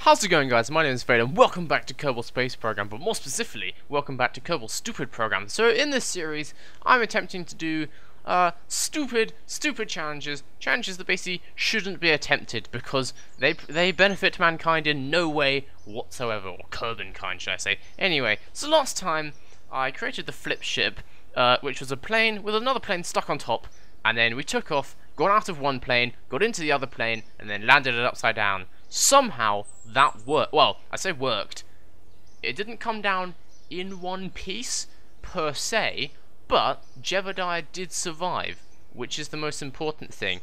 How's it going, guys? My name is Vader and welcome back to Kerbal Space Program, but more specifically, welcome back to Kerbal Stupid Program. So in this series, I'm attempting to do stupid challenges that basically shouldn't be attempted because they benefit mankind in no way whatsoever, or Kerbinkind, should I say. Anyway, so last time I created the flip ship, which was a plane with another plane stuck on top, and then we took off, got out of one plane, got into the other plane, and then landed it upside down. Somehow that worked. Well, I say worked. It didn't come down in one piece per se, but Jebediah did survive, which is the most important thing.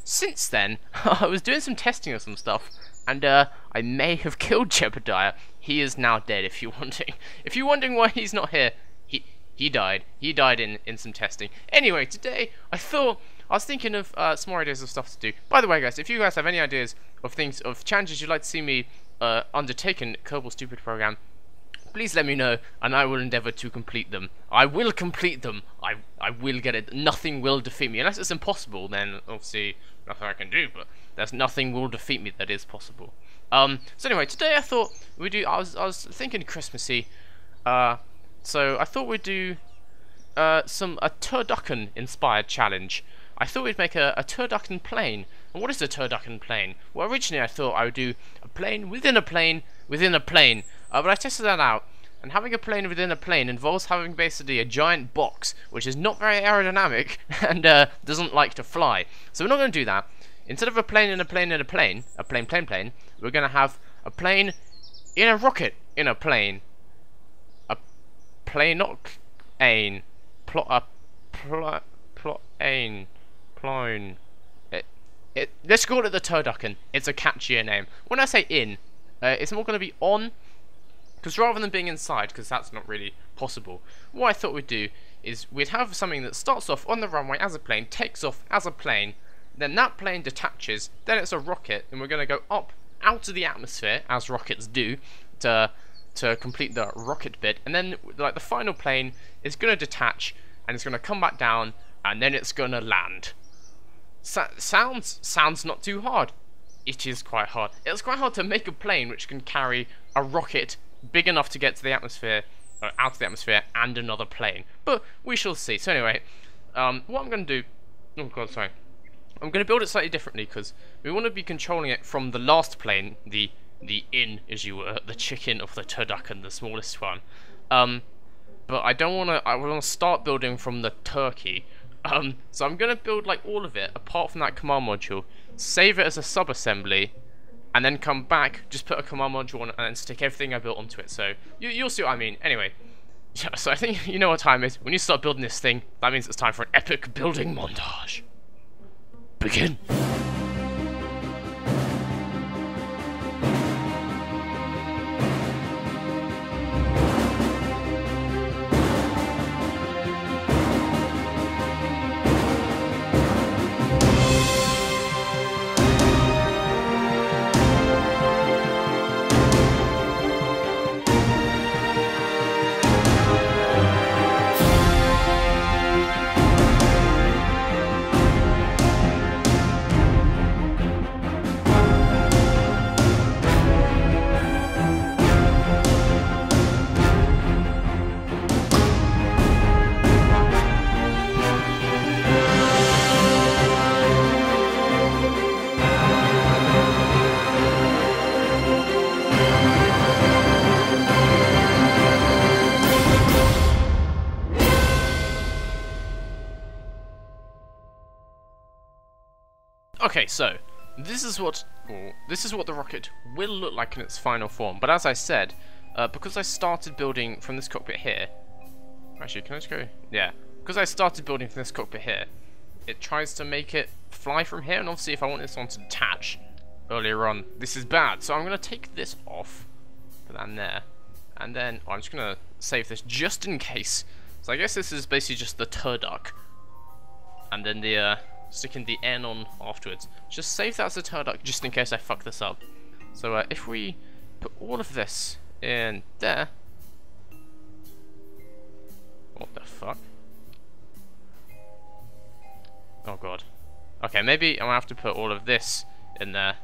Since then, I was doing some testing of some stuff, and I may have killed Jebediah. He is now dead. If you're wondering why he's not here, he died. He died in some testing. Anyway, today I was thinking of some more ideas of stuff to do. By the way, guys, if you guys have any ideas of challenges you'd like to see me undertake in Kerbal Stupid Program, please let me know, and I will endeavour to complete them. I will complete them. I will get it. Nothing will defeat me. Unless it's impossible, then obviously nothing I can do, but there's nothing will defeat me that is possible. So anyway, today I thought we'd do, I was thinking Christmassy, so I thought we'd do a TurDuckEn inspired challenge. I thought we'd make a TurDuckEn plane. And what is a TurDuckEn plane? Well, originally I thought I would do a plane within a plane within a plane. But I tested that out, and having a plane within a plane involves having basically a giant box, which is not very aerodynamic and doesn't like to fly. So we're not going to do that. Instead of a plane in a plane in a plane, plane, we're going to have a plane in a rocket in a plane. A plane, not ain. Plane. Let's call it the TurDuckEn. It's a catchier name. When I say in, it's more going to be on, because rather than being inside, because that's not really possible, what I thought we'd do is we'd have something that starts off on the runway as a plane, takes off as a plane, then that plane detaches, then it's a rocket, and we're going to go up out of the atmosphere, as rockets do, to complete the rocket bit, and then like the final plane is going to detach, and it's going to come back down, and then it's going to land. Sounds not too hard. It is quite hard. It's quite hard to make a plane which can carry a rocket big enough to get to the atmosphere, out of the atmosphere, and another plane. But we shall see. So anyway, what I'm going to do... Oh god, sorry. I'm going to build it slightly differently, because we want to be controlling it from the last plane, the in, as you were, the chicken of the TurDuckEn, the smallest one. But I don't want to... I want to start building from the turkey. So I'm going to build like all of it, apart from that command module, save it as a sub-assembly, and then come back, just put a command module on it, and then stick everything I built onto it. So you'll see what I mean. Anyway, yeah, so I think you know what time it is. When you start building this thing, that means it's time for an epic building montage. Begin. Okay, so this is what the rocket will look like in its final form. But as I said, because I started building from this cockpit here, actually, can I just go? Yeah, because I started building from this cockpit here, it tries to make it fly from here. And obviously, if I want this one to detach earlier on, this is bad. So I'm going to take this off, put that in there, and then I'm just going to save this just in case. So I guess this is basically just the TurDuck, and then the sticking the N on afterwards. Just save that as a TurDuck just in case I fuck this up. So if we put all of this in there... What the fuck? Oh god. Okay, maybe I'm gonna have to put all of this in there.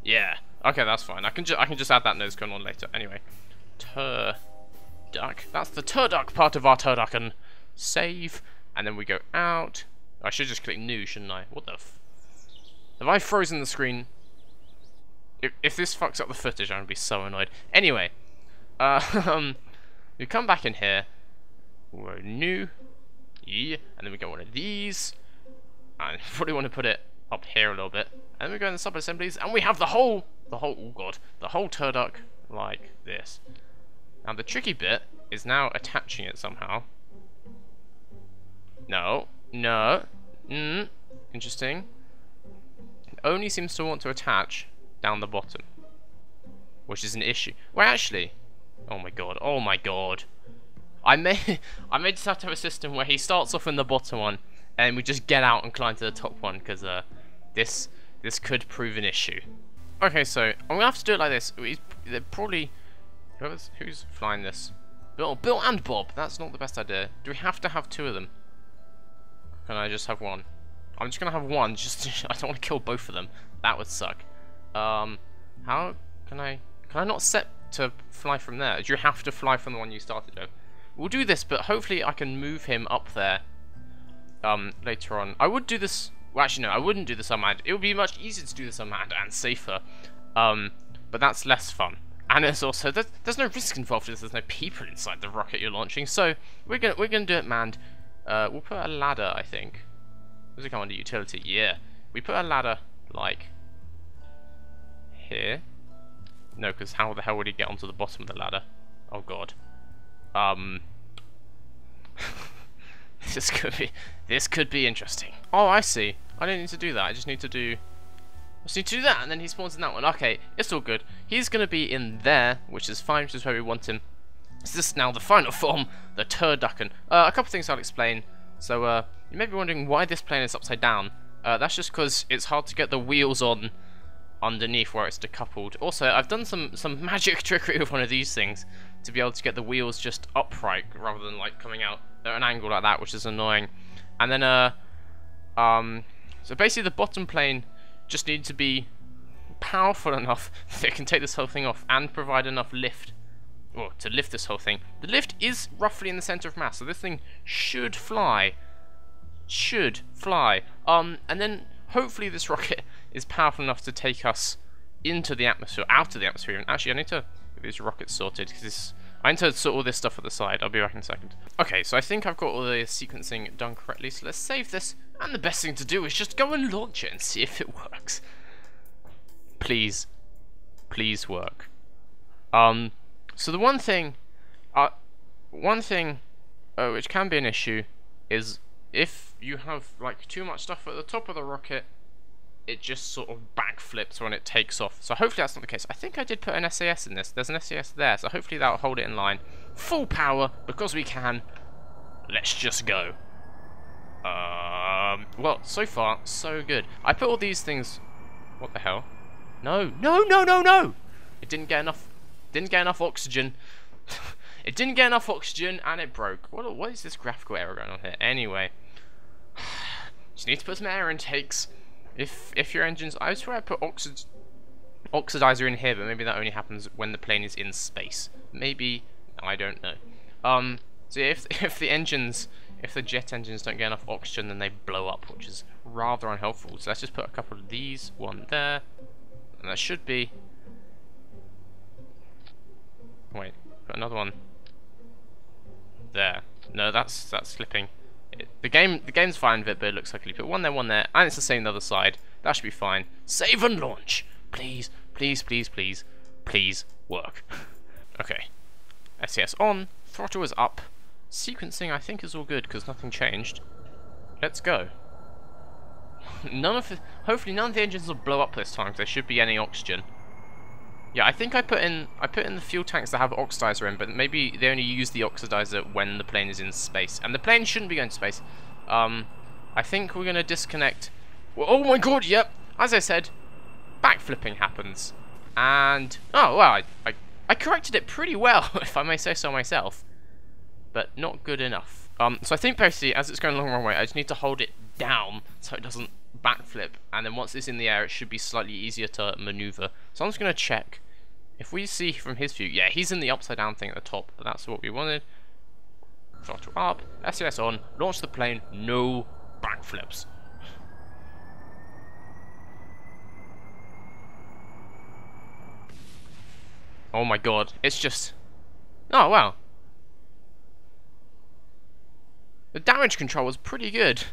Yeah. Okay, that's fine. I can just add that nose cone on later. Anyway, TurDuck. That's the TurDuck part of our TurDuckEn. Save, and then we go out. I should just click new, shouldn't I? What the f... Have I frozen the screen? If this fucks up the footage, I'm gonna be so annoyed. Anyway, we come back in here. We're new. Yeah, and then we get one of these. And probably want to put it up here a little bit. And then we go in the sub-assemblies, and we have the whole TurDuck like this. Now the tricky bit is now attaching it somehow. No. Interesting. It only seems to want to attach down the bottom, which is an issue. Well, actually, oh my god. I may just have to have a system where he starts off in the bottom one, and we just get out and climb to the top one, because this could prove an issue. Okay, so I'm gonna have to do it like this. They're probably who's flying this? Bill and Bob. That's not the best idea. Do we have to have two of them? Can I just have one? I'm just gonna have one. I don't want to kill both of them. That would suck. How can I not set to fly from there? Do you have to fly from the one you started with? We'll do this, but hopefully I can move him up there later on. I would do this. Well, actually, no, I wouldn't do this unmanned. It would be much easier to do this unmanned and safer, but that's less fun. And it's also there's no risk involved. There's no people inside the rocket you're launching, so we're gonna do it manned. We'll put a ladder, I think. Does it come under utility? Yeah, we put a ladder like here. No, because how the hell would he get onto the bottom of the ladder? Oh god. This could be interesting. Oh, I see. I don't need to do that. I just need to do that, and then he spawns in that one. Okay, it's all good. He's gonna be in there, which is fine, which is where we want him. Is this now the final form, the TurDuckEn? A couple things I'll explain. So, you may be wondering why this plane is upside down. That's just because it's hard to get the wheels on underneath where it's decoupled. Also, I've done some magic trickery with one of these things to be able to get the wheels just upright rather than like coming out at an angle like that, which is annoying. And then so basically the bottom plane just needs to be powerful enough that it can take this whole thing off and provide enough lift, or to lift this whole thing. The lift is roughly in the center of mass, so this thing should fly. And then hopefully this rocket is powerful enough to take us into the atmosphere, out of the atmosphere. And actually, I need to get these rockets sorted because I need to sort all this stuff at the side. I'll be back in a second. Okay, so I think I've got all the sequencing done correctly. So let's save this, and the best thing to do is just go and launch it and see if it works. Please work. So the one thing which can be an issue is if you have like too much stuff at the top of the rocket, it just sort of backflips when it takes off. So hopefully that's not the case. I think I did put an SAS in this. There's an SAS there, so hopefully that'll hold it in line. Full power, because we can. Let's just go. Well, so far, so good. I put all these things... What the hell? No! It didn't get enough oxygen. It didn't get enough oxygen, and it broke. What is this graphical error going on here? Anyway. Just need to put some air intakes. If your engines... I swear I put oxidizer in here, but maybe that only happens when the plane is in space. Maybe... I don't know. So yeah, if the jet engines don't get enough oxygen, then they blow up, which is rather unhelpful. So let's just put a couple of these, one there, and that should be... Wait, put another one there. No, that's slipping. The game's fine with it, but it looks ugly. Put one there, and it's the same on the other side. That should be fine. Save and launch, please work. Okay, SES on, throttle is up. Sequencing I think is all good because nothing changed. Let's go. Hopefully none of the engines will blow up this time because there should be any oxygen. Yeah, I think I put in the fuel tanks that have oxidizer in, but maybe they only use the oxidizer when the plane is in space, and the plane shouldn't be going to space. I think we're gonna disconnect. Well, oh my god! Yep. As I said, backflipping happens, and oh well, I corrected it pretty well, if I may say so myself, but not good enough. So I think basically, as it's going along the wrong way, I just need to hold it down so it doesn't backflip, and then once it's in the air, it should be slightly easier to maneuver. So I'm just going to check. If we see from his view, yeah, he's in the upside down thing at the top, but that's what we wanted. Throttle up, SAS on, launch the plane, no backflips. Oh my god, it's just... Oh wow. The damage control was pretty good.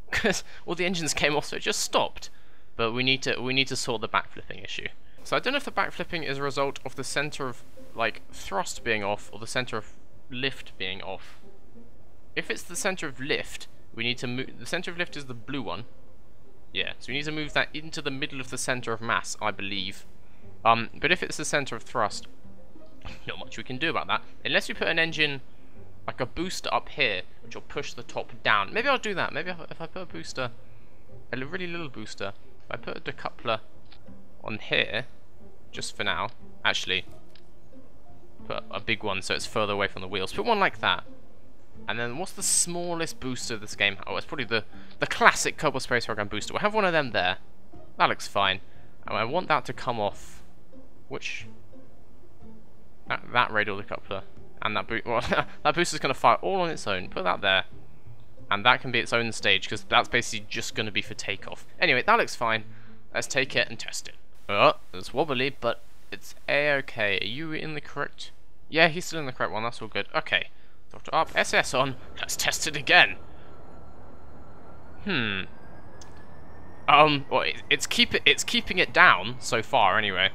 Because all the engines came off, so it just stopped. But we need to sort the backflipping issue. So I don't know if the backflipping is a result of the center of like thrust being off or the center of lift being off. If it's the center of lift, we need to move. The center of lift is the blue one. Yeah, so we need to move that into the middle of the center of mass, I believe. But if it's the center of thrust, not much we can do about that unless we put an engine, like a booster up here, which will push the top down. Maybe I'll do that. Maybe if I put a booster, a really little booster, if I put a decoupler on here, just for now, actually, put a big one so it's further away from the wheels. Put one like that. And then what's the smallest booster this game? Oh, it's probably the classic Kerbal Space Program booster. We'll have one of them there. That looks fine. And I want that to come off. Which? That radial decoupler. And that well, that booster's going to fire all on its own. Put that there. And that can be its own stage, because that's basically just going to be for takeoff. Anyway, that looks fine. Let's take it and test it. Oh, it's wobbly, but it's A-okay. Are you in the correct? Yeah, he's still in the correct one. That's all good. Okay. Throttle up. SS on. Let's test it again. Well, it's keeping it down so far, anyway.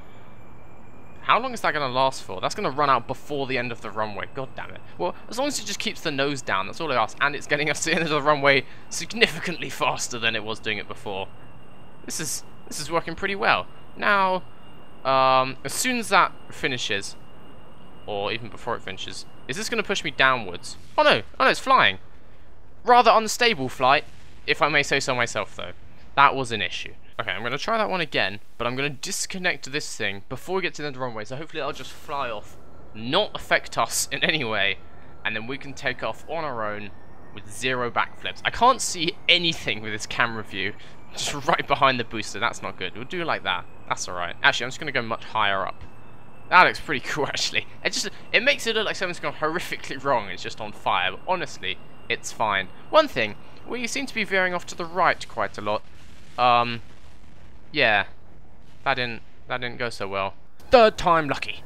How long is that going to last for? That's going to run out before the end of the runway. God damn it. Well, as long as it just keeps the nose down, that's all I ask. And it's getting us to the end of the runway significantly faster than it was doing it before. This is working pretty well. Now, as soon as that finishes, or even before it finishes, is this going to push me downwards? Oh no, it's flying. Rather unstable flight, if I may say so myself, though. That was an issue. Okay, I'm going to try that one again, but I'm going to disconnect this thing before we get to the end of the runway, so hopefully it'll just fly off, not affect us in any way, and then we can take off on our own with 0 backflips. I can't see anything with this camera view, just right behind the booster. That's not good. We'll do it like that. That's alright. Actually, I'm just going to go much higher up. That looks pretty cool, actually. It makes it look like something's gone horrifically wrong. It's just on fire, but honestly, it's fine. One thing, well, you seem to be veering off to the right quite a lot. Yeah, that didn't go so well. Third time lucky.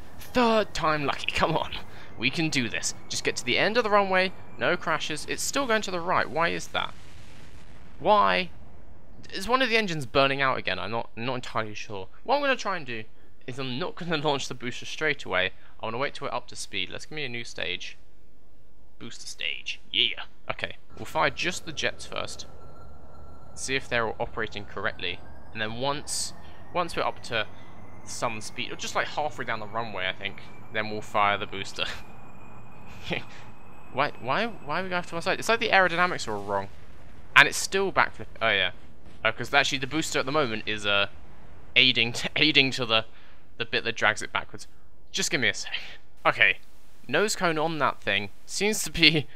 Come on, we can do this. Just get to the end of the runway. No crashes. It's still going to the right. Why is that? Why? Is one of the engines burning out again? I'm not entirely sure. What I'm going to try and do is I'm not going to launch the booster straight away. I want to wait till we're up to speed. Let's give me a new stage. Booster stage. Yeah. Okay. We'll fire just the jets first. See if they're all operating correctly. And then once we're up to some speed, or just like halfway down the runway, I think, then we'll fire the booster. Why are we going to one side? It's like the aerodynamics are all wrong. And it's still backflip. Oh yeah. Because actually the booster at the moment is aiding to the bit that drags it backwards. Just give me a sec. Okay. Nose cone on that thing seems to be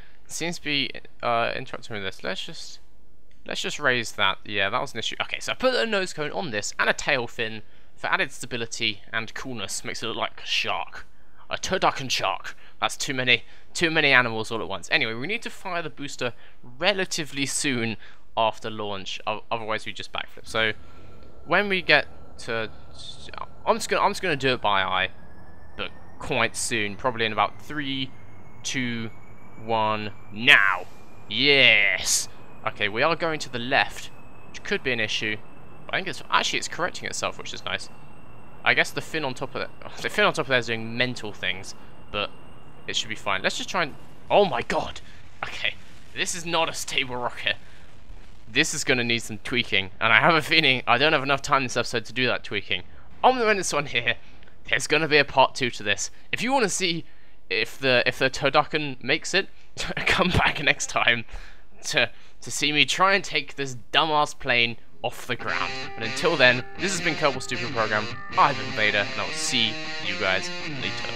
interrupting with this. Let's just raise that. Yeah, that was an issue. Okay, so I put a nose cone on this and a tail fin for added stability and coolness. Makes it look like a shark. A TurDuckEn shark. That's too many animals all at once. Anyway, we need to fire the booster relatively soon after launch. Otherwise, we just backflip. So when we get to, I'm just gonna do it by eye, but quite soon, probably in about 3, 2, 1, now. Yes. Okay, we are going to the left, which could be an issue. But I think it's correcting itself, which is nice. I guess the fin on top of there is doing mental things, but it should be fine. Let's just try and... Oh my god! Okay, this is not a stable rocket. This is going to need some tweaking, and I have a feeling I don't have enough time this episode to do that tweaking. I'm going to end this one here. There's going to be a part 2 to this. If you want to see if the TurDuckEn makes it, come back next time to see me try and take this dumbass plane off the ground. But until then, this has been Kerbal Stupid Program. I've been Vader, and I will see you guys later.